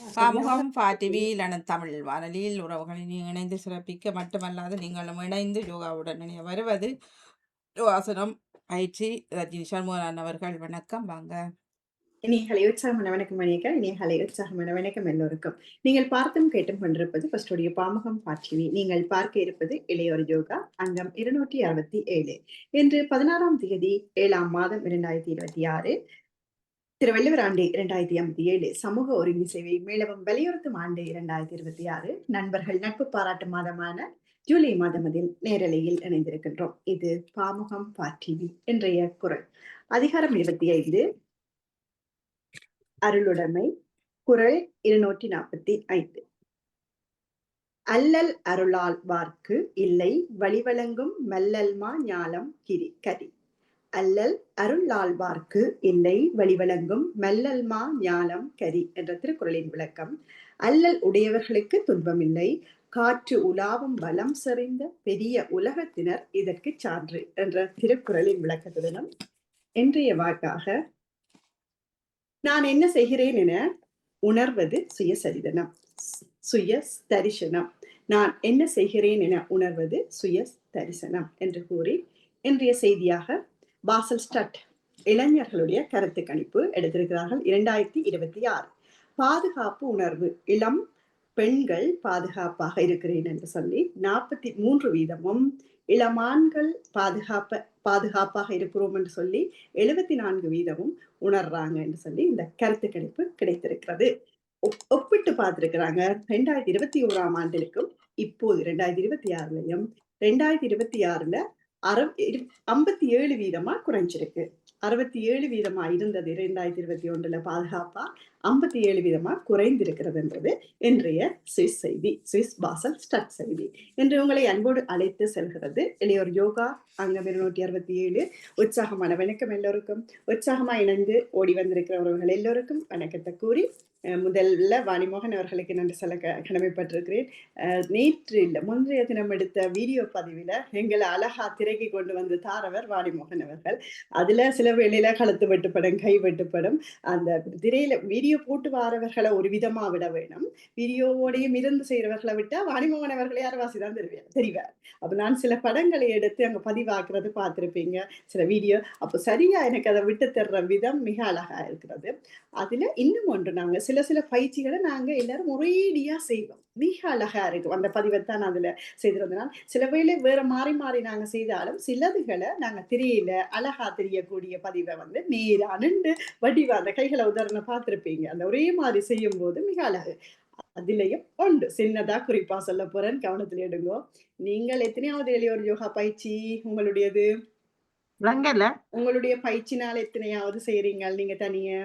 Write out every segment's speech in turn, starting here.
சரியான பாமுகம் டிவியிலான தமிழ் வானொலியில் உறவுகளை இணைந்து சிறப்பிக்க மட்டுமல்லாது நீங்களும் இணைந்து யோகாவுடன் இணைய வருவது யோகாசனம் பயிற்சி ரஜினி சண்முகன் அவர்கள். வணக்கம், வாங்க. இனிய ஹலை உற்சாகமான வணக்கம் மணியக்கா. இனிய ஹலை உற்சாகமான வணக்கம் எல்லோருக்கும். நீங்கள் பார்த்தும் கேட்டும் கொண்டிருப்பது ஃபர்ஸ்டுடைய பாமுகம் பாட்டிவி. நீங்கள் பார்க்க இருப்பது இளையோர் யோகா அங்கம் 267. இன்று 16ஆம் தேதி 7ஆம் மாதம் 2026, திருவள்ளுவர் ஆண்டு 2057, சமூக ஒருங்கி சேவை மேலவும் வலியுறுத்தும் ஆண்டு 2026. நண்பர்கள் நட்பு பாராட்டு மாதமான ஜூலை மாதமதில் நேரலையில் இணைந்திருக்கின்றோம். இது பாமுகம் பாட்டிவி. இன்றைய குரல் அதிகாரம் 25, அருளுடைமை. குறள் 245. அல்லல் அருளால் வார்க்கு இல்லை வழிவழங்கும் மல்லல்மா ஞாலம் கரி. அல்லல் அருளாழ்வார்க்கு இல்லை வழிவழங்கும் மல்லல்மா ஞாலம் கரி என்ற திருக்குறளின் விளக்கம். அல்லல் உடையவர்களுக்கு துன்பமில்லை, காற்று உலாவும் வளம் செறிந்த பெரிய உலகத்தினர் இதற்கு சான்று என்ற திருக்குறளின் விளக்கத்துடனும் இன்றைய வாக்காக, நான் என்ன செய்கிறேன் என உணர்வது சுயசரிதனம், சுய தரிசனம். நான் என்ன செய்கிறேன் என உணர்வது சுய தரிசனம் என்று கூறி இன்றைய செய்தியாக பாசல் ஸ்டட் இளைஞர்களுடைய கருத்து கணிப்பு எடுத்திருக்கிறார்கள். 2026 பாதுகாப்பு உணர்வு. இளம் பெண்கள் பாதுகாப்பாக இருக்கிறேன் என்று சொல்லி 43%, இளமான்கள் பாதுகாப்பாக இருக்கிறோம் என்று சொல்லி 74% உணர்றாங்க என்று சொல்லி இந்த கருத்து கணிப்பு கிடைத்திருக்கிறது. ஒப்பிட்டு பார்த்திருக்கிறாங்க 2021ஆம் ஆண்டிற்கும் இப்போது 2026லயும். 2026ல 57% குறைஞ்சிருக்கு. 67% இருந்தது 2021ல பாதுகாப்பா, 57% குறைந்திருக்கிறது என்பது இன்றைய சுவிஸ் செய்தி, சுவிஸ் பாசல் ஸ்டட் செய்தி. இன்று உங்களை அன்போடு அழைத்து செல்கிறது இளையோர் யோகா அங்கம் 267. உற்சாகமான வணக்கம் எல்லோருக்கும். உற்சாகமா இணைந்து ஓடி வந்திருக்கிறவர்கள் எல்லோருக்கும் வணக்கத்தை கூறி, முதல்ல வாணிமோகன் அவர்களுக்கு நன்றி சொல்ல கடமைப்பட்டிருக்கிறேன். நேற்று இல்ல முந்தைய தினம் எடுத்த வீடியோ பதிவில எங்களை அழகா திரைக்கு கொண்டு வந்து தாரவர் வாணிமோகன் அவர்கள். அதுல சில வேளையில கழுத்து வெட்டுப்படும், கை வெட்டுப்படும். அந்த திரையில வீடியோ போட்டு வாரவர்களை ஒரு விதமா விட வேணும், வீடியோவோடையும் இருந்து செய்யறவர்களை விட்டா வாணிமோகன் அவர்களே அரவாசிதான் தெரிவார். அப்ப நான் சில படங்களை எடுத்து அங்க பதிவாக்குறது பார்த்திருப்பீங்க, சில வீடியோ. அப்ப சரியா எனக்கு அதை விட்டு தர்ற விதம் மிக அழகா இருக்கிறது. அதுல இன்னும் ஒன்று, நாங்க சில பயிற்சிகளை நாங்க எல்லாரும் ஒரேடியா செய்வோம், மிக அழகா இருக்கும். அந்த பதிவைத்தான் அதுல செய்திருந்தனால், சில வேளை வேற மாறி மாறி நாங்க செய்தாலும் சிலதுகளை நாங்க தெரியல அழகா தெரியக்கூடிய பதிவை வந்து நேரா நின்று வடிவா அந்த கைகளை உதாரணம் பார்த்திருப்பீங்க. அந்த ஒரே மாதிரி செய்யும் போது மிக அழகு. அதுலயும் உண்டு, சின்னதா குறிப்பா சொல்ல போறேன், கவனத்துல எடுங்கோ. நீங்கள் எத்தனையாவது இளையோர் யோகா பயிற்சி உங்களுடையது? விளங்கல. உங்களுடைய பயிற்சினால எத்தனையாவது செய்றீங்க நீங்க தனியா?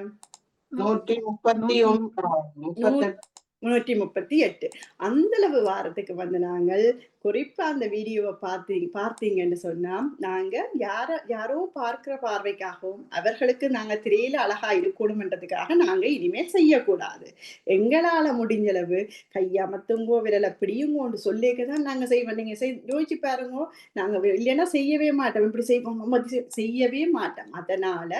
131. 138. அந்த அளவு வாரத்துக்கு வந்து நாங்கள் குறிப்பா அந்த வீடியோவை பார்த்தீங்கன்னு சொன்னா, நாங்க யாரோ பார்க்கிற பார்வைக்காகவும் அவர்களுக்கு நாங்க திரையில அழகா இருக்கணும்ன்றதுக்காக நாங்க இனிமேல் செய்யக்கூடாது. எங்களால முடிஞ்சளவு கையமத்துங்கோ விரல பிடியுங்கோன்னு சொல்லிக்கதான் நாங்க செய்வோம். நீங்க யோசிச்சு பாருங்க, நாங்க இல்லைன்னா செய்யவே மாட்டோம். இப்படி செய்வோம், செய்யவே மாட்டோம். அதனால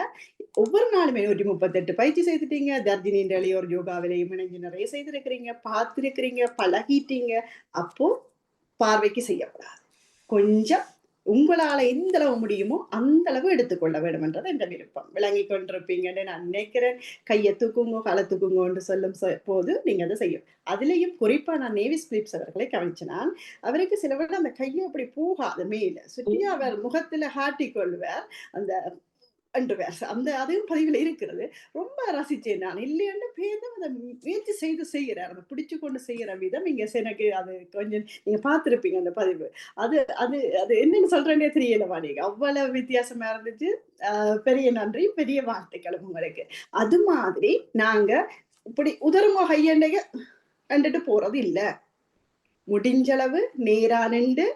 ஒவ்வொரு நாளுமே 138 பயிற்சி செய்துட்டீங்க. தர்ஜினி இளையோர் யோகாவிலையும் இணைஞ்சு நிறைய செய்திருக்கிறீங்க, பார்த்திருக்கிறீங்க, பழகிட்டீங்க. அப்போ பார்வைக்கு செய்யக்கூடாது. கொஞ்சம் உங்களால எந்த அளவு முடியுமோ அந்த அளவு எடுத்துக்கொள்ள வேண்டும் என்றது என்ற விருப்பம். விளங்கி கொண்டிருப்பீங்கன்னு நான் நினைக்கிறேன். கையை தூக்குங்கோ காலை தூக்குங்கோன்னு சொல்லும் போது நீங்க அதை செய்யும். அதுலயும் குறிப்பா நான் நேவிஸ் பிலிப்ஸ் அவர்களை கவனிச்சேன். அவருக்கு சில வேளை அந்த கையை அப்படி போகாது, மேல சுற்றி அவர் முகத்துல ஹாட்டி கொள்வார். அந்த அந்த அதையும் பதிவுல இருக்கிறது. ரொம்ப ரசிச்சேன் நான். இல்லைன்னு பேரும் அதை முயற்சி செய்கிறார். அதை பிடிச்சு கொண்டு செய்யற விதம் இங்க எனக்கு அது கொஞ்சம் நீங்க பார்த்திருப்பீங்க அந்த பதிவு. அது அது அது என்னன்னு சொல்றேன்னே தெரியல வாணிக. அவ்வளவு வித்தியாசமா இருந்துச்சு. பெரிய நன்றி, பெரிய வாழ்த்துக்களும் உங்களுக்கு. அது மாதிரி நாங்க இப்படி உதருமோ கையண்டைய கண்டுட்டு போறது இல்ல. முடிஞ்சளவு நேரா நின்று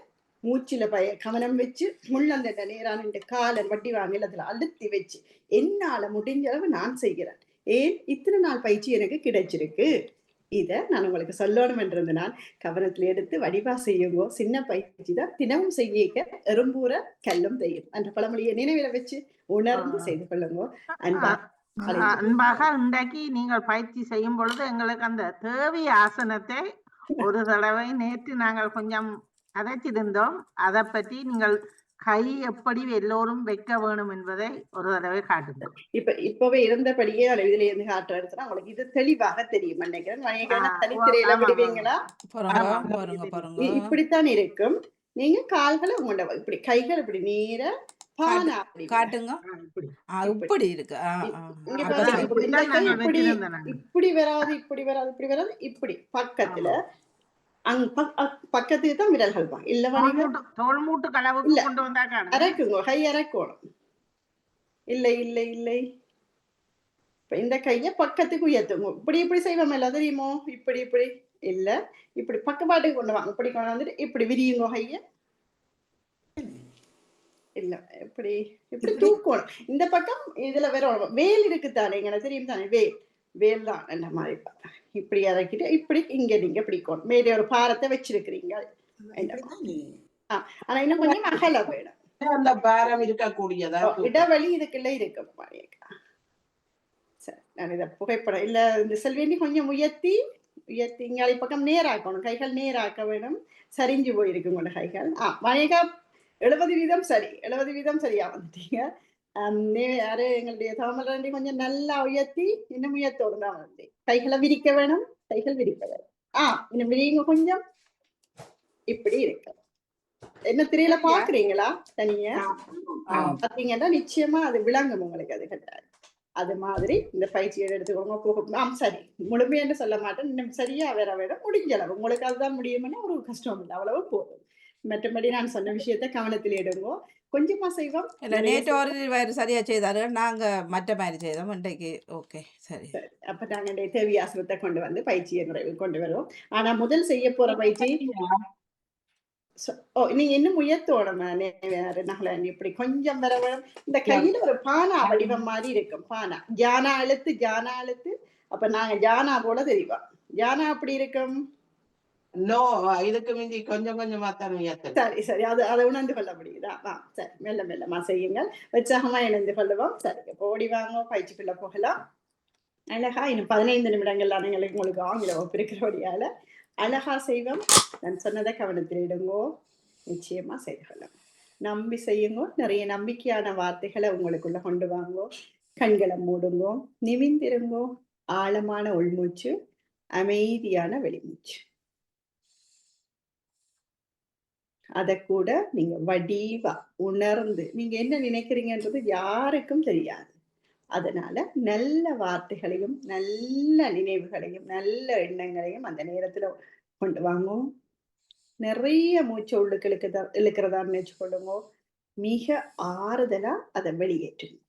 மூச்சில கவனம் வச்சு முள்ளந்தண்ட நேரா நின்று காலன் வட்டி வாங்கல அதுல அழுத்தி வச்சு என்னால முடிஞ்ச அளவு நான் செய்கிறேன். ஏன் இத்தனை நாள் பயிற்சி எனக்கு கிடைச்சிருக்கு. இத நான் உங்களுக்கு சொல்லணும் என்றது நான் கவனத்துல எடுத்து வடிவா செய்யுங்கோ. சின்ன பயிற்சி தான், தினமும் செய்ய எறும்பூர கல்லும் தெரியும் என்ற பழமொழியை நினைவில வச்சு உணர்ந்து செய்து கொள்ளுங்கோ. அன்பா அன்பாக இன்றைக்கு நீங்கள் பயிற்சி செய்யும் பொழுது எங்களுக்கு அந்த தேவி ஆசனத்தை ஒரு தடவை நேற்று நாங்கள் கொஞ்சம் கதைச்சிருந்தோம். அதை பற்றி நீங்கள் கை எப்படி எல்லோரும் வைக்க வேணும் என்பதை ஒரு தடவை காட்டுங்க. இப்பவே இருந்தபடியே இதுல இருந்து காட்டுறதுனா உங்களுக்கு இது தெளிவாக தெரியும் நினைக்கிறேன். தனித்திரையில விடுவீங்களா? இப்படித்தான் இருக்கும். நீங்க கால்களை உங்களோட இப்படி கைகள் இப்படி நேர காட்டுங்க. இப்படி இருக்கு. இப்படி வராது, இப்படி வராது, இப்படி வராது, இப்படி பக்கத்துல பக்கத்துக்கு தான் விரல்கள் இல்ல அரைக்குங்க, கை அரைக்கணும். இல்லை இல்லை இல்லை, இந்த கைய பக்கத்துக்கு உயர்த்துங்க. இப்படி இப்படி செய்வோம் இல்ல தெரியுமோ? இப்படி இப்படி இல்ல, இப்படி பக்கப்பாட்டுக்கு கொண்டு வாங்க. இப்படி கொண்டு வந்துட்டு இப்படி விரியுங்க கைய. இல்ல இப்படி இப்படி தூக்கணும். இந்த பக்கம் இதுல வரும் வேல் இருக்குத்தானே, எனக்கு தெரியும் தானே, வேல் தான் என்ன மாதிரி இப்படி இறக்கிட்டு இப்படி இங்க நீங்க பிடிக்கணும். மேலே ஒரு பாரத்தை வச்சிருக்கிறீங்க. ஆனா இன்னும் கொஞ்சம் அகல வேணும். அந்த பாரம் இருக்கக்கூடியதா இடவெளி இதுக்குள்ள இருக்கு. சரி, நான் இதை புகைப்படம் இல்ல இந்த செல்வேண்டி கொஞ்சம் உயர்த்தி இங்காளி பக்கம் நேராக்கணும். கைகள் நேராக்க வேணும். சரிஞ்சு போயிருக்கு உங்களோட கைகள். மணிகா 70% சரி, 70% சரியா வந்துட்டீங்க. யாரு எங்களுடைய தாமரை கொஞ்சம் நல்லா உயர்த்தி இன்னும் உயர்த்தோடு தான் வந்து கைகளை விரிக்க வேணும். கைகள் விரிக்க வேணும். இன்னும் விரிங்க கொஞ்சம். இப்படி இருக்கு. என்ன திரையில பாக்குறீங்களா? தனியா பாத்தீங்கன்னா நிச்சயமா அது விளங்கும் உங்களுக்கு. அது கிடையாது. அது மாதிரி இந்த பயிற்சியை எடுத்துக்கோங்க. சரி, முழுமையான்னு சொல்ல மாட்டேன். இன்னும் சரியா வேற வேணும். முடிஞ்ச அளவு உங்களுக்கு அதுதான் முடியும்னா ஒரு கஷ்டம் இல்லை, அவ்வளவு போதும். மற்றபடி நான் சொன்ன விஷயத்த கவனத்தில் எடுங்கோ. கொஞ்சமா செய்வோம். நேற்று ஒரு சரியா செய்தாரு, நாங்க மற்ற மாதிரி செய்தோம் இன்றைக்கு. ஓகே, சரி. அப்ப நாங்க தேவி ஆசிரத்தை கொண்டு வந்து பயிற்சியை நிறைவு கொண்டு வருவோம். ஆனா முதல் செய்ய போற பயிற்சி நீங்க இன்னும் உயர்த்தோடும். இப்படி கொஞ்சம் வர இந்த கையில ஒரு பானா வடிவம் மாதிரி இருக்கும். பானா ஜானா எழுத்து. அப்ப நாங்க ஜானா போல தெரியும். ஜானா அப்படி இருக்கும். இதுக்கு மிஞ்சி கொஞ்சம் கொஞ்சமா தான் உயர்த்த. சரி சரி, அதை உணர்ந்து கொள்ள முடியுதா? சரி, மெல்ல மெல்லமா செய்யுங்கள். உற்சாகமா இணைந்து கொள்ளுவோம். சரி, ஓடி வாங்க, பயிற்சிக்குள்ள போகலாம். அழகா இன்னும் 15 நிமிடங்கள் உங்களுக்கு ஆங்கில வகுப்பு இருக்கிறபடியால அழகா செய்வோம். நான் சொன்னதை கவனத்தில் இடுங்கோ. நிச்சயமா செய்து கொள்ளும். நம்பி செய்யுங்கோ. நிறைய நம்பிக்கையான வார்த்தைகளை உங்களுக்குள்ள கொண்டு வாங்கோ. கண்களை மூடுங்கோ. நிமிந்திருங்கோ. ஆழமான உள்மூச்சு, அமைதியான வெளிமூச்சு. அதை கூட நீங்க வடிவா உணர்ந்து நீங்க என்ன நினைக்கிறீங்கன்றது யாருக்கும் தெரியாது. அதனால நல்ல வார்த்தைகளையும் நல்ல நினைவுகளையும் நல்ல எண்ணங்களையும் அந்த நேரத்துல கொண்டு வாங்கும். நிறைய மூச்சு உள்ளுக்கு இழுக்கிறதா நினைச்சு கொள்ளுங்க. மிக ஆறுதலா அதை வெளியேற்றுங்க.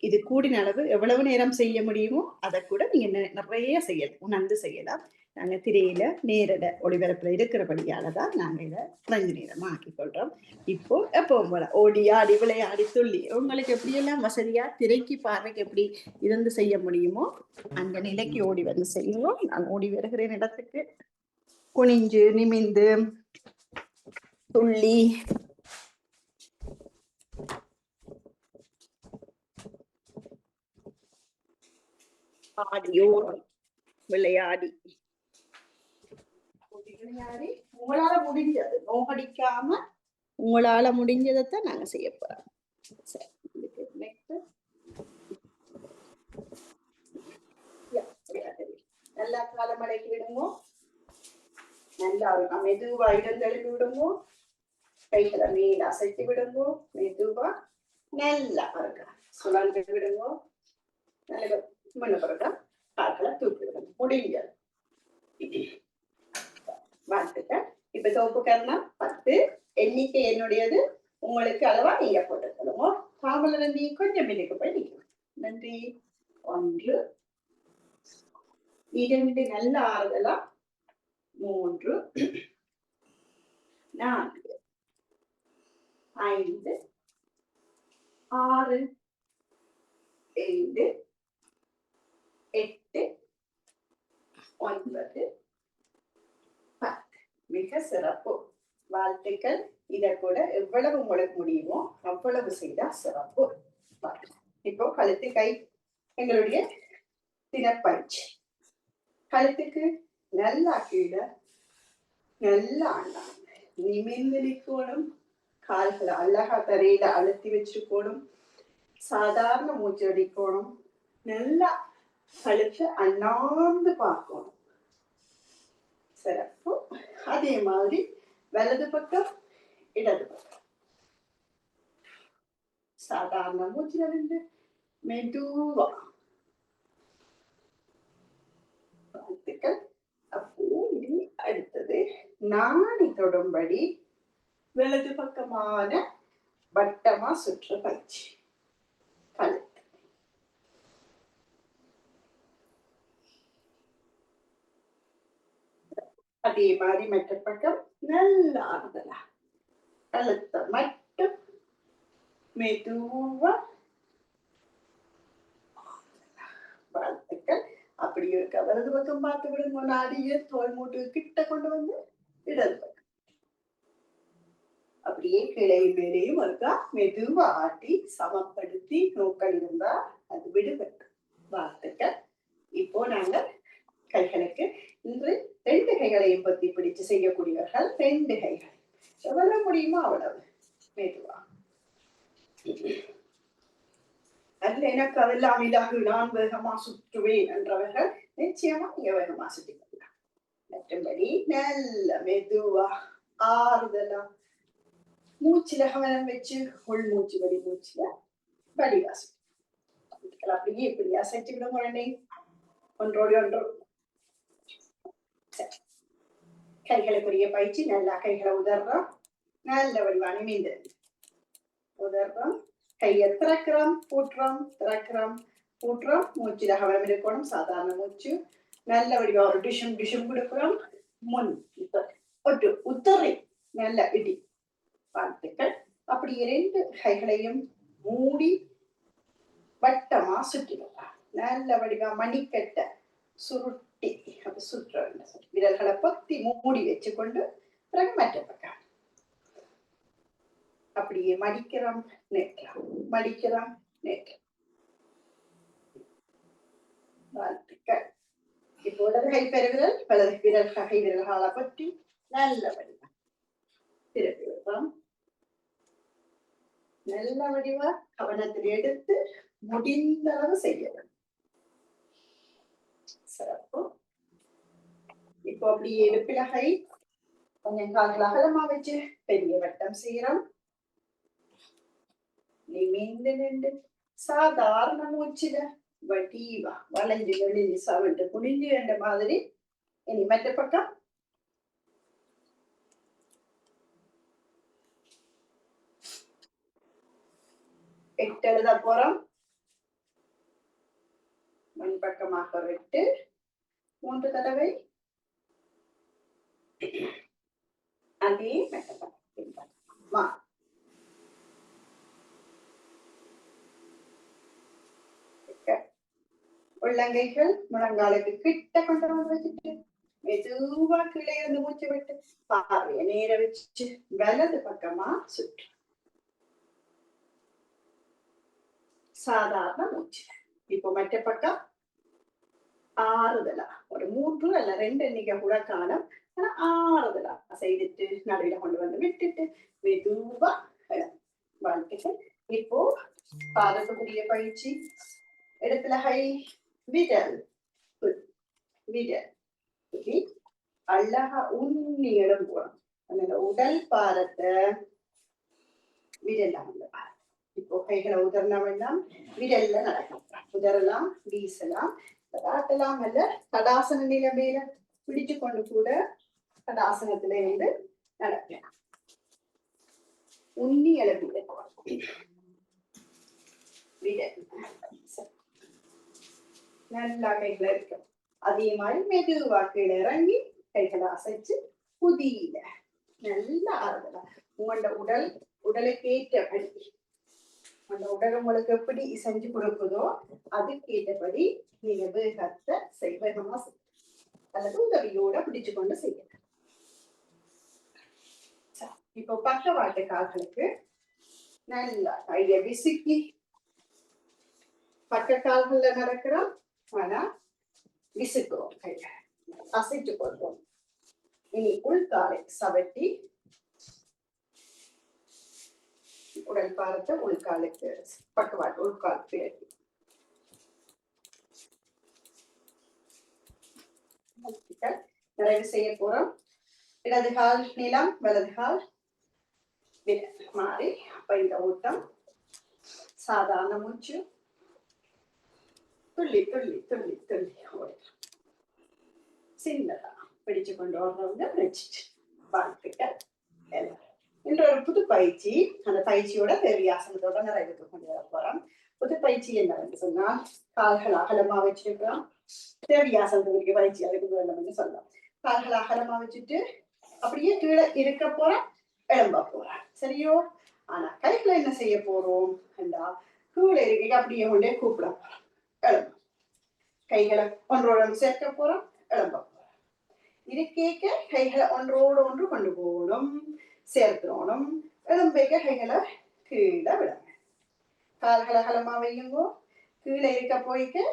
இது கூடின அளவு எவ்வளவு நேரம் செய்ய முடியுமோ அதை கூட நீங்க நிறைய செய்யலாம், உணர்ந்து செய்யலாம். நாங்க திரையில நேரட ஒளிபரப்புல இருக்கிறபடியாலதான் நாங்க இதை 5 நேரமா ஆக்கி கொள்றோம். இப்போ எப்பவும் போல ஓடி ஆடி விளையாடி துள்ளி உங்களுக்கு எப்படியெல்லாம் வசதியா திரைக்கு பார்வைக்கு எப்படி இருந்து செய்ய முடியுமோ அந்த நிலைக்கு ஓடி வந்து செய்வோம். நான் ஓடி வருகிறேன் இடத்துக்கு. குனிஞ்சு நிமிந்து துள்ளி ஆடியோ விளையாடி உங்களால முடிஞ்சது நோகடிக்காம உங்களால முடிஞ்சதைத்தான் நாங்க செய்ய போறோம். நல்லா காலம் அடக்கி விடுங்க. நல்லா மெதுவா இடந்தெழுப்பி விடுங்க. கைகளை மேல அசைத்து விடுங்க. மெதுவா நல்லா சுழன்று விடுங்க. நல்ல மண்ணு பிறகு கால்களை தூக்கி விடுங்க. முடிஞ்சது. வாழ்த்துக்கள். இப்ப தோப்பு கரணம் 10 எண்ணிக்கை என்னுடையது. உங்களுக்கு அளவா நீங்க போட்டுக்கணுமோ. காவல நன்றி. கொஞ்சம் மின்னுக்கு போய் நிற்கணும். நன்றி. 1 2 நல்ல ஆறுதலா. 3 4 5 6 7 8 9, 10. மிக சிறப்பு. வாழ்த்துக்கள். இதை கூட எவ்வளவு உங்களுக்கு முடியுமோ அவ்வளவு செய்தா சிறப்பு. இப்போ கழுத்து கை எங்களுடைய தினப்பயிற்சி. கழுத்துக்கு நல்லா கீழே நல்லா நிமிர்ந்து நிற்கணும். கால்களை அழகா தரையில அழுத்தி வச்சிருக்கணும். சாதாரண மூச்சு அடிக்கணும். நல்லா கழுத்தை அண்ணாந்து பார்க்கணும். சிறப்பு. அதே மாதிரி வலது பக்கம் இடது பக்கம் சாதாரண மூச்சுல இருந்து மெதுவா. வாழ்த்துக்கள். அப்போ இனி அடுத்தது நாணி தொடும்படி வலது பக்கமான வட்டமா சுற்ற பயிற்சி. கழுத்து அதே மாதிரி மற்ற பக்கம் நல்லா ஆறுதலா கழுத்தை மட்டும் மெதுவா. வாழ்த்துக்கள். அப்படி இருக்க வலது பக்கம் பார்த்து விடுங்க. நாடிய தோல் மூட்டு கிட்ட கொண்டு வந்து இடது பக்கம் அப்படியே கிளை மேலேயும் இருக்கா மெதுவா ஆட்டி சமப்படுத்தி நோக்கள் இருந்தா அது விடுபட்டு. வாழ்த்துக்கள். இப்போ நாங்க கைகளுக்கு இன்று 2 கைகளையும் பத்தி பிடிச்சு செய்யக்கூடியவர்கள் 2 கைகள் எவ்வளவு முடியுமோ அவ்வளவு மெதுவா. அதுல எனக்கு அதெல்லாம் இதாக நான் வேகமா சுற்றுவேன் என்றவர்கள் நிச்சயமா நீங்க வேகமா சுற்றிக்கலாம். மற்றபடி நல்ல மெதுவா ஆறுதலா மூச்சுல கவனம் வச்சு உள் மூச்சு வெளி மூச்சுல வடிவா சுற்றி அப்படியே இப்படியா செஞ்சு விடுங்க. உடனே ஒன்றோடு ஒன்று. சரி, கைகளுக்குரிய பயிற்சி. நல்லா கைகளை உதர்றோம். நல்ல வடிவான மீந்து உதர்றோம். கையை திறக்கிறோம் பூட்டுறோம் திறக்கிறோம் பூட்டுறோம். மூச்சுல கவனம் இருக்கணும். சாதாரண மூச்சு. நல்ல வடிவா ஒரு டிஷும் டிஷும் கொடுக்கிறோம். முன் ஒட்டு உத்தரை நல்ல இடி. வாழ்த்துக்கள். அப்படி 2 கைகளையும் மூடி வட்டமா சுற்றிடலாம். நல்ல வடிவா மணிக்கட்ட சுருட்டி அது சுற்ற வேண்டும். விரல்களை பொத்தி மூடி வச்சுக்கொண்டு பிறகு மற்ற பக்கம் அப்படியே மடிக்கிறோம் நேற்றம் மடிக்கிறோம் நேற்றம். வாழ்த்துக்கள். இப்போ வலது கை பெருவிரல் வலது கை விரல்களை பற்றி நல்ல வடிவா திருப்பி விடுறோம். நல்ல வடிவா கவனத்தில் எடுத்து முடிந்த அளவு செய்ய வேண்டும். சிறப்பு. இப்போ அப்படியே இடுப்பிலகை கொஞ்சம் கால்கள் அகலமா வச்சு பெரிய வட்டம் செய்யறோம். நிமிர்ந்து நின்று சாதாரண மூச்சுல வடிவா வளைஞ்சு வெளிஞ்சு சவிட்டு குனிஞ்சு என்ற மாதிரி. இனி மற்ற பக்கம் எட்டு எழுத போறோம். முன் பக்கமாக 8 3 தடவை. அதே உள்ளங்கைகள் முழங்காலுக்கு கிட்ட கொண்டு வந்து வச்சுட்டு மெதுவா கீழே இருந்து மூச்சு விட்டு பார்வைய நேர வச்சு வலது பக்கமா சுற்று. சாதாரண மூச்சு. இப்போ மற்ற பக்கம் ஆறுதலா ஒரு 3 அல்ல 2 எண்ணிக்கை கூட காணும். ஆனா ஆறுதலா செய்துட்டு நடுவில கொண்டு வந்து விட்டுட்டு மெதுவா. வாழ்க்கைகள். இப்போ பாதத்துக்குரிய பயிற்சி. இடத்துல கை விரல் விரல் அழகா உண்ணி எழும்புறோம். அந்த உடல் பாரத்தை விரலாம். இப்போ கைகளை உதர்னா வேண்டாம். விரல்ல நடக்கலாம். உதரலாம் வீசலாம் காட்டலாம். அல்ல தடாசன நிலைமையில பிடிச்சு கொண்டு கூட தடாசனத்துல இருந்து நடக்கலாம். உண்ணி எழுப்பி விரல் நல்லா கைகளை இருக்கும். அதே மாதிரி மெதுவா கீழே இறங்கி கைகளை அசைச்சு புதியில நல்லா ஆறுதலா உங்களோட உடலுக்கு ஏற்றபடி அந்த உடல் உங்களுக்கு எப்படி செஞ்சு கொடுக்குதோ அதுக்கு ஏற்றபடி நீங்க வேகத்தை வேகமா அல்லது உதவியோட பிடிச்சு கொண்டு செய்யலாம். இப்போ பக்கவாட்டு கால்களுக்கு நல்லா கையை விசுக்கி பக்க கால்கள்ல நடக்கிறோம். ஆனா விசுக்குறோம், கையை அசைச்சு கொள்வோம். இனி உள்காலை சவட்டி உடல் பாரத்தை உள்காலுக்கு பக்கவாட்டு உள்காலுக்கு நிறைவு செய்ய போறோம். இடது கால் நீளம், வலது கால் மாறி. அப்ப இந்த ஓட்டம் சாதாரண மூச்சு துள்ளி துள்ளி துள்ளி துள்ளி ஓடும். சின்னதா பிடிச்சு கொண்டு வர்றவங்க வச்சுட்டு வாழ்த்துக்கள். இன்று ஒரு புது பயிற்சி, அந்த பயிற்சியோட தேவியாசனத்தோட நிறைவேற்ற கொண்டு வர போறோம். புது பயிற்சி என்னவென்று சொன்னால், கால்கள் அகலமா வச்சிருக்கிறோம். தேவியாசனத்துக்கு பயிற்சி அதுக்கு வேண்டும்னு சொல்லலாம். கால்கள் அகலமா வச்சுட்டு அப்படியே கீழே இருக்க போறோம், எழும்ப போறோம். சரியோ? ஆனா கைகளை என்ன செய்ய போறோம் என்றா, கீழே இருக்க அப்படியே கொண்டே கூப்பிட போறோம், எழும்ப. கைகளை ஒன்றோட சேர்க்க போறோம், எழும்ப போறோம். இருக்கேக்க கைகளை ஒன்றோடு ஒன்று கொண்டு போகணும், சேர்க்கணும். எழும்பேக்க கைகளை கீழே விடணும். கால்களை அகலமா வையுங்கோ. கீழே இருக்க போய்க்க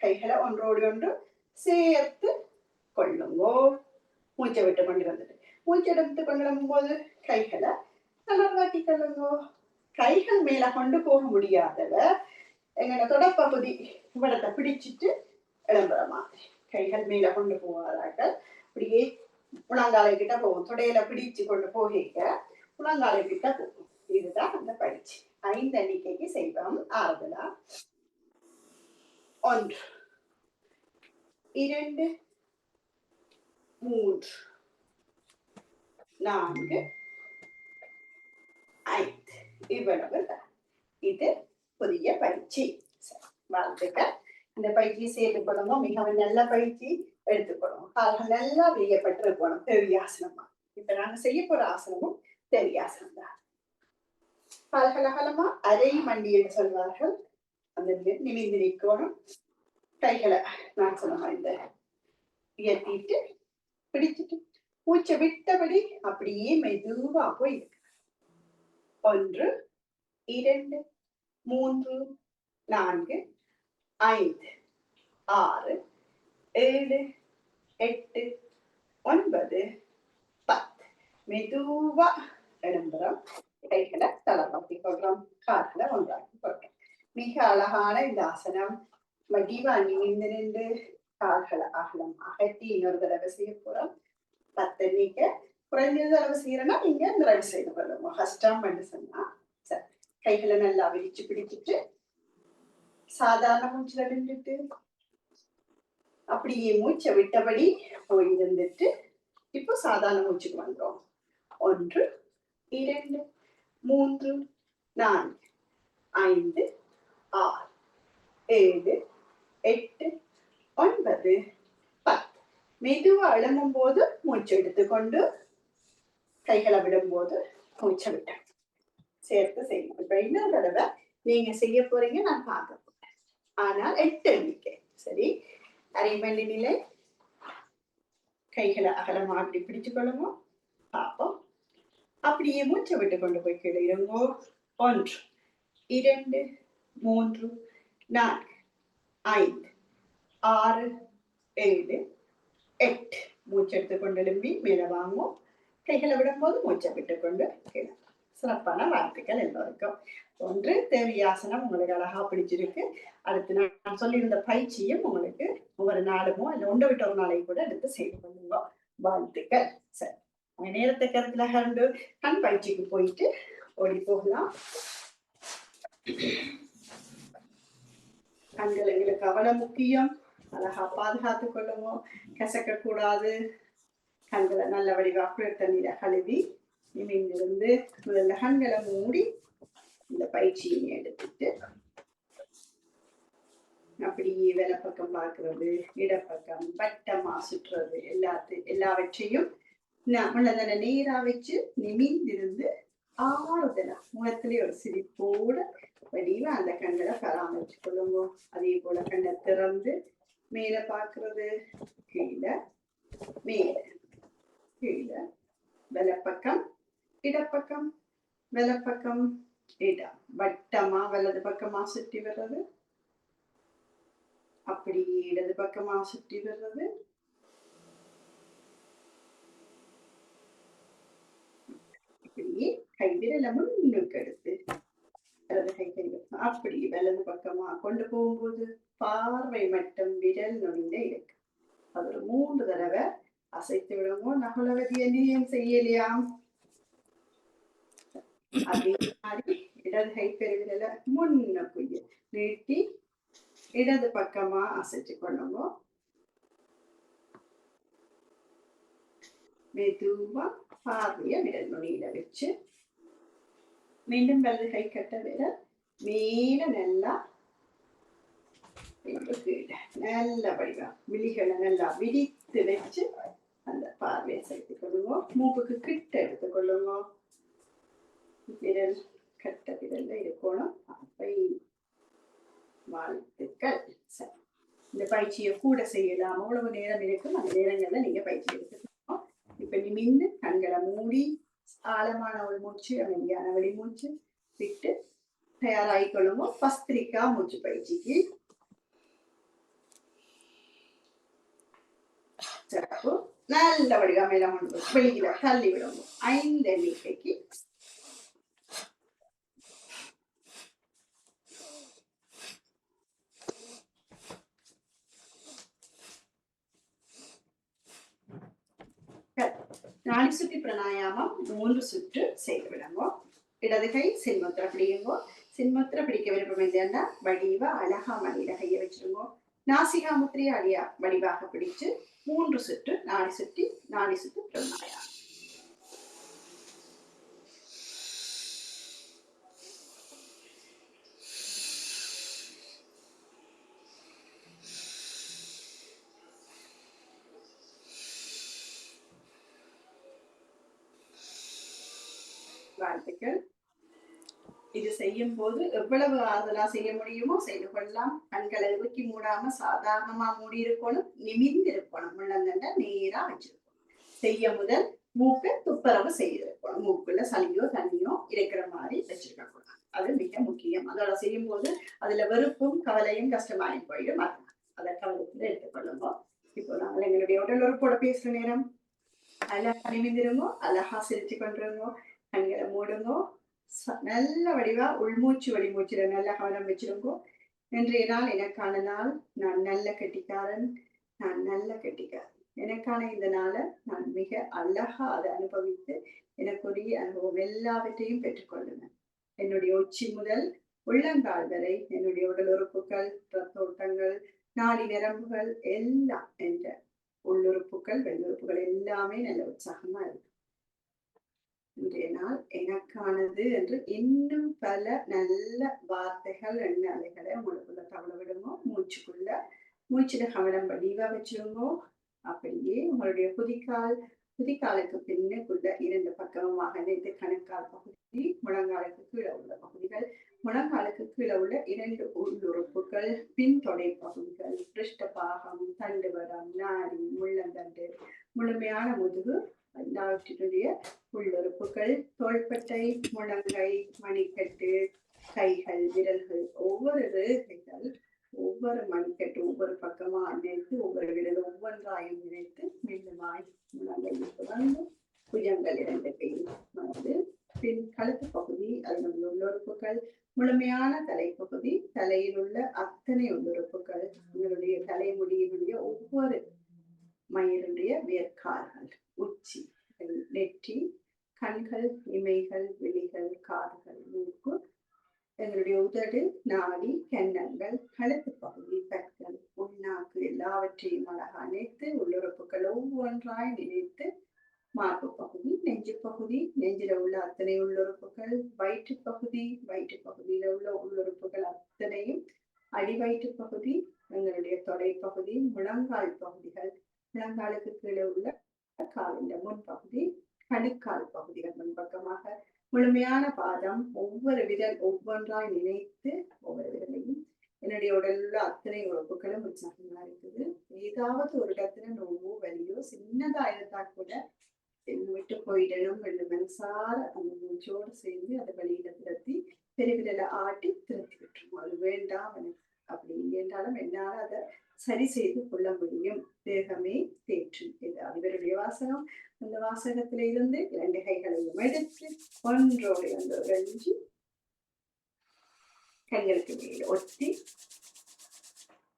கைகளை ஒன்றோடு ஒன்று சேர்த்து கொள்ளுங்கோ. மூச்சை விட்டு கொண்டு வந்துட்டு மூச்சை எடுத்து கொண்டு போது கைகளை தளர்வாக்கி கொள்ளுங்கோ. கைகள் மேல கொண்டு போக முடியாதவ எங்களோட தொடப்பகுதி இவ்வளத்தை பிடிச்சிட்டு எழும்புற மாதிரி. கைகள் மேல கொண்டு போவார்கள். அப்படியே முழங்காலை கிட்ட போகும். தொடையில பிடிச்சு கொண்டு போகிக்க முழங்காலை கிட்ட போகும். இதுதான் அந்த பயிற்சி. 5 எண்ணிக்கைக்கு செய்வோம். ஆறுதலா 1 2 3 4 5. இவ்வளவு தான். இது புதிய பயிற்சி. வாழ்த்துக்கள். இந்த பயிற்சியை சேர்த்து கொள்ளணும். மிகவும் நல்ல பயிற்சி எடுத்துக்கொள்ளணும். கால்கள் நல்லா விரியப்பட்டிருக்கணும் தேவியாசனமா. இப்ப நாங்க செய்ய போற ஆசனமும் தேவியாசனம் தான். கால்கள் அகலமா அரை மண்டி என்று சொல்வார்கள். அந்த நிமிர்ந்து நிற்கணும். கைகளை நான் சொன்ன இந்த உயர்த்திட்டு பிடிச்சிட்டு மூச்சை விட்டபடி அப்படியே மெதுவா போய் 1 2 3 4 5 6 7 8 9 10. மெதுவா எழும்புறோம். கைகளை தளர்த்தி கொள்றோம். கால்களை ஒன்றாக்கி கொள்றோம். மிக அழகான இந்த ஆசனம். வடிவா நிமிர்ந்து நின்று கால்களை அகலம் அகட்டி இன்னொரு தடவை செய்ய போறோம். 10 நீங்க குறைஞ்சது அளவு செய்யறேன்னா நீங்க நிறைவு செய்து கொள்ளுங்க. கஷ்டம் பண்ணு சொன்னா சரி. கைகளை நல்லா விரிச்சு பிடிச்சிட்டு சாதாரண மூச்சுல நின்றுட்டு அப்படியே மூச்சை விட்டபடி போயிருந்துட்டு இப்போ சாதாரண மூச்சுக்கு வந்தோம். 1 2 3 4 5 6 7 8 9 10. மெதுவா எழும்பும் போது மூச்சு எடுத்துக்கொண்டு கைகளை விடும்போது மூச்சை விட்டேன் சேர்த்து செய்யணும். இப்ப இன்னொரு தடவை நீங்க செய்ய போறீங்க, நான் பார்க்க போறேன். ஆனால் 8 எண்ணிக்கை. சரி, அரை மணி நிலை. கைகளை அகலமா அப்படி பிடிச்சு கொள்ளுங்க. பார்ப்போம். அப்படியே மூச்சை விட்டு கொண்டு போய் கீழே இருங்கோ. 1 2 3 4 5 6 7 8. மூச்சு எடுத்துக்கொண்டு எழும்பி மேல வாங்கும். கைகளை விடும்போது மூச்சை விட்டுக்கொண்டு கீழே. சிறப்பான வாழ்த்துக்கள் எல்லோருக்கும். 1 தேவியாசனம் உங்களுக்கு அழகா பிடிச்சிருக்கு. அடுத்து நான் சொல்லியிருந்த பயிற்சியும் உங்களுக்கு ஒவ்வொரு நாளுமோ இல்லை ஒன்று விட்டு ஒரு நாளைக்கு கூட எடுத்து செய்து கொள்ளுங்க. வாழ்த்துக்கள். சரி, நேரத்தை கருத்துல கண்டு கண் பயிற்சிக்கு போயிட்டு ஓடி போகலாம். கண்கள் எங்களுக்கு அவ்வளவு முக்கியம். அழகா பாதுகாத்து கொள்ளுங்க. கசக்க கூடாது. கண்களை நல்ல வடிவா குளிர் தண்ணீரை கழுவி நிமிர்ந்திருந்து முதல்ல கண்களை மூடி இந்த பயிற்சியை எடுத்துட்டு அப்படியே வலப்பக்கம் பார்க்கறது, இடப்பக்கம் வட்டமா சுற்றுறது, எல்லாவற்றையும் உள்ளதனை நேரா வச்சு நிமிர்ந்திருந்து ஆறுதலா முகத்திலே ஒரு சிரிப்போட வடிவ அந்த கண்களை பராமரிச்சு கொள்ளுங்க. அதே போல கண்ணை திறந்து மேல பார்க்கறது, கீழே மேல கீழே, வலப்பக்கம் இடப்பக்கம், வலப்பக்கம் இடம், வட்டமா வலது பக்கமா சுற்றி வர்றது, அப்படி இடது பக்கமா சுற்றி வர்றது, இப்படியே கைவிரல முன்னுக்கு எடுத்து வலது கை அப்படி வலது பக்கமா கொண்டு போகும்போது பார்வை மட்டும் விரல் நுனியில இருக்கு. அது ஒரு 3 தடவை அசைத்து விடுவோம். நகுலவதி என்னையும் செய்யலையா? அதே மாதிரி இடது கை பெருவிரல முன்னுக்கு நீட்டி இடது பக்கமா அசைச்சு கொள்ளுங்க. மெதுவா பார்வைய விரல் நுனியில வச்சு மீண்டும் வலது கை கட்ட விரல் மேல நல்லா நல்ல வடிவா விழிகளை நல்லா விரித்து வச்சு அந்த பார்வையை சேர்த்துக் கொள்ளுங்க. மூக்குக்கு கிட்ட எடுத்துக்கொள்ளுங்க. விரல் கட்ட விரல்ல இருக்கணும். அப்பை வாழ்த்துக்கள். சரி, இந்த பயிற்சியை கூட செய்யலாம். அவ்வளவு நேரம் இருக்கும். அந்த நேரங்கள்ல நீங்க பயிற்சி எடுத்துக்கணும். இப்ப நிமிர்ந்து கண்களை மூடி ஆழமான ஒரு மூச்சு, அமைதியான வெளிமூச்சு விட்டு தயாராகிக்கொள்ளுங்க. பஸ்திரிக்கா மூச்சு பயிற்சிக்கு. சிறப்பு. நல்ல வடிவா மேல வெளியில தள்ளி விடுங்க. 5 எண்ணிக்கைக்கு நாடி சுற்றி பிராணாயாமம் 3 சுற்று செய்து விடுங்க. இடது கை சின்முத்திரை பிடிக்குங்க. சின்முத்திரை பிடிக்க விருப்பம் இல்லைன்னா வடிவா அழகா மடியில கையை வச்சிருங்க. நாசிகா முத்திரையை அடியா வடிவாக பிடிச்சு 3 சுற்று நாடி சுற்றி பிராணாயாமம். வாழ்த்துக்கள். இது செய்யும் போது எவ்வளவு ஆறுதலா செய்ய முடியுமோ செய்து கொள்ளலாம். கண்களை இறுக்கி மூடாம சாதாரணமா மூடி இருக்கணும். நிமிர்ந்து இருக்கணும். முள்ளங்கண்ட நேரா வச்சிருக்கணும். செய்ய முதல் மூக்கை துப்புரவு செய்திருக்கணும். மூக்குள்ள சளியோ தண்ணியோ இருக்கிற மாதிரி வச்சிருக்க கூடாது. அது மிக முக்கியம். அதோட செய்யும் போது அதுல வெறுப்பும் கவலையும் கஷ்டமாயும் போயிடும். அதை கவனத்துல எடுத்துக்கொள்ளுங்க. இப்போ நாங்கள் எங்களுடைய உடல் உறுப்போட பேசுற நேரம் அழகா நிமிர்ந்திருங்கோ. அழகா சிரிச்சு கொண்டிருங்கோ. கண்களை மூடுங்கோ. நல்ல வடிவா உள்மூச்சு வெளிமூச்சுல நல்ல கவனம் வச்சிருங்கோ. இன்றைய நாள் எனக்கான நாள். நான் நல்ல கெட்டிக்காரன். நான் நல்ல கெட்டிக்காரன். எனக்கான இந்த நாளை நான் மிக அழகா அதை அனுபவித்து எனக்குரிய அனுபவம் எல்லாவற்றையும் பெற்றுக்கொள்ளுவேன். என்னுடைய உச்சி முதல் உள்ளங்கால் வரை என்னுடைய உடல் உறுப்புகள், ரத்த ஓட்டங்கள், நாடி நரம்புகள் எல்லாம் என்ற உள்ளுறுப்புகள் வெளியுறுப்புகள் எல்லாமே நல்ல உற்சாகமா இருக்கு. இன்றைய நாள் எனக்கானது என்று இன்னும் பல நல்ல வார்த்தைகள் எண்ணாலைகளை உங்களுக்குள்ள தவள விடுங்க. மூச்சுல கவனம் வடிவா வச்சிருங்கோ. அப்படியே உங்களுடைய குதிக்காலுக்கு பின்னுக்குள்ள 2 பக்கமாக நினைத்து கணக்கால் பகுதி, முழங்காலுக்கு கீழே உள்ள பகுதிகள், முழங்காலுக்கு கீழே உள்ள 2 உள்ளுறுப்புகள், பின் தொடை பகுதிகள், பிருஷ்டபாகம், தண்டுவடம், நாடி, முள்ளந்தண்டு, முழுமையான முதுகு எல்லாவற்றினுடைய உள்ளுறுப்புகள், தோள்பட்டை, முழங்கை, மணிக்கட்டு, கைகள், விரல்கள், ஒவ்வொரு ரேகைகள், ஒவ்வொரு மணிக்கட்டு ஒவ்வொரு பக்கமா நினைத்து ஒவ்வொரு விரல் ஒவ்வொன்றாயும் நினைத்து மீண்டுமாய் முழங்கைக்கு வந்து புஜங்கள் 2 கையில் வந்து பின் கழுத்து பகுதி, அதனுடைய உள்ளுறுப்புகள், முழுமையான தலைப்பகுதி, தலையில் உள்ள அத்தனை உள்ளுறுப்புகள், உங்களுடைய தலைமுடியினுடைய ஒவ்வொரு மயிலுடைய வேர்க்கால்கள், உச்சி, நெற்றி, கண்கள், இமைகள், விழிகள், காதுகள், மூக்கு, எங்களுடைய உதடு, நாடி, கன்னங்கள், கழுத்து பகுதி, பற்கள், உள்நாக்கு எல்லாவற்றையும் அழகா நினைத்து உள்ளுறுப்புகள் ஒவ்வொன்றாய் நினைத்து மார்பு பகுதி, நெஞ்சு பகுதி, நெஞ்சில உள்ள அத்தனை உள்ளுறுப்புகள், வயிற்று பகுதி, வயிற்று பகுதியில உள்ள உள்ளுறுப்புகள் அத்தனையும், அடிவயிற்று பகுதி, எங்களுடைய தொடை பகுதி, முழங்கால் பகுதிகள், முழங்காலுக்கு கீழே உள்ள காலின் முன்பகுதி, கணுக்கால் பகுதிகள் முன்பக்கமாக, முழுமையான பாதம், ஒவ்வொரு விரல் ஒவ்வொன்றாய் நினைத்து ஒவ்வொரு விரலையும் என்னுடைய உடலில் உள்ள அத்தனை உறுப்புகளும் உற்சாகமா இருக்குது. ஏதாவது ஒரு இடத்துல நோவோ வலியோ சின்னதா இருந்தா கூட விட்டு போயிடணும் என்று மனசார அந்த மூச்சோடு சேர்ந்து அதை வெளியில திரத்தி பெருவிரல ஆட்டி திரட்டி விட்டுரும். அது வேண்டாம் எனக்கு அப்படி இல்லைன்றாலும் என்னால் அதை சரி செய்து கொள்ள முடியும். தேகமே தேற்றும். இது இவருடைய வாசகம். அந்த வாசகத்தில இருந்து 2 கைகளையும் எடுத்து ஒன்றோடு அந்த ரெஞ்சு கைகளுக்கு மேல ஒட்டி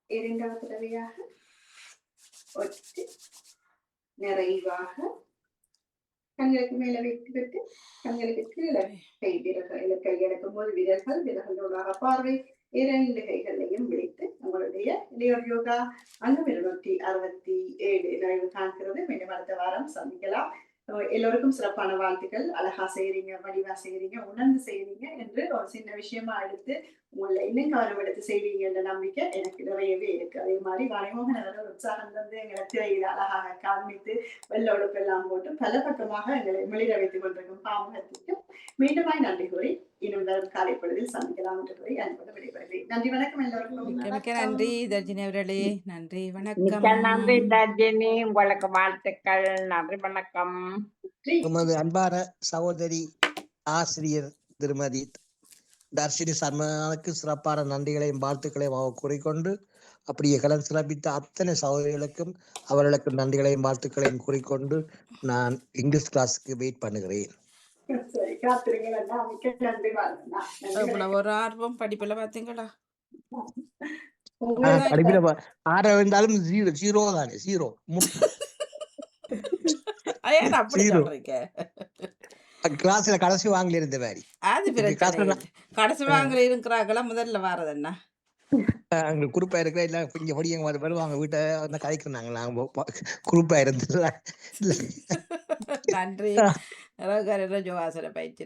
2வது தடவையாக ஒட்டி நிறைவாக கண்களுக்கு மேல வைத்துவிட்டு கண்களுக்கு கீழே கை விரல்கள் கையெடுக்கும் போது விரல்களோட பார்வை 2 கைகளையும் விழித்து உங்களுடைய யோகா அங்கு 267 நிறைவு காண்கிறது. மீண்டும் அடுத்த வாரம் சந்திக்கலாம். எல்லோருக்கும் சிறப்பான வாழ்த்துக்கள். அழகா செய்யறீங்க, வடிவா செய்யறீங்க, உணர்ந்து செய்யறீங்க என்று ஒரு சின்ன விஷயமா எடுத்து உங்களை இன்னும் கவனம் எடுத்து செய்வீங்க என்ற நம்பிக்கை எனக்கு நிறையவே இருக்கு. அதே மாதிரி வாணிமோகன் அவர்கள் உற்சாகம் தந்து எங்களை திரையில அழகாக காண்பித்து வெள்ளொடுப்பு எல்லாம் போட்டு பல பக்கமாக எங்களை மிளிர வைத்துக் கொண்டிருக்கும் பாமுகத்திற்கும் மீண்டுமாய் நன்றி கூறி இன்னும் வரும் காலை பொழுதில் சந்திக்கலாம் என்று கூறி அன்போடு விடைபெறுகிறேன். நன்றி, வணக்கம் எல்லோருக்கும். மிக்க நன்றி தர்ஜினி அவர்களே. நன்றி, மிக்க வணக்கம். நன்றி தர்ஜினி, உங்களுக்கு வாழ்த்துக்கள். நன்றி, வணக்கம். நமது அன்பான சகோதரி ஆசிரியர் திருமதி தர்ஷினி சர்மனுக்கு சிறப்பான நன்றிகளையும் வாழ்த்துக்களையும் அவர் கூறிக்கொண்டு, அப்படியே கலந்து சிறப்பித்த அத்தனை சகோதரிகளுக்கும் அவர்களுக்கு நன்றிகளையும் வாழ்த்துக்களையும் கூறிக்கொண்டு நான் இங்கிலீஷ் கிளாஸுக்கு வெயிட் பண்ணுகிறேன். சரி, காத்திருங்க. மிக்க நன்றி. இவ்வளவு ஒரு ஆர்வம் படிப்புல பாத்தீங்களா? படிப்பில ஆற இருந்தாலும் ஜீரோ தானே, ஜீரோ ஏன் அப்படி சொல்றீங்க? கிளாஸ்ல கடைசி வாங்கல இருந்த மாதிரி அது பிரச்சனை இல்லை. கடைசி வாங்கல இருக்கிறாங்களா முதல்ல வாரது என்ன அங்க குரூப்பா இருக்கிற இல்ல இங்க படிங்க வருவாங்க வீட்டை வந்து கதைக்கிறாங்க. நாங்க குரூப்பா இருந்தது. நன்றி. யோகாசன பயிற்சி.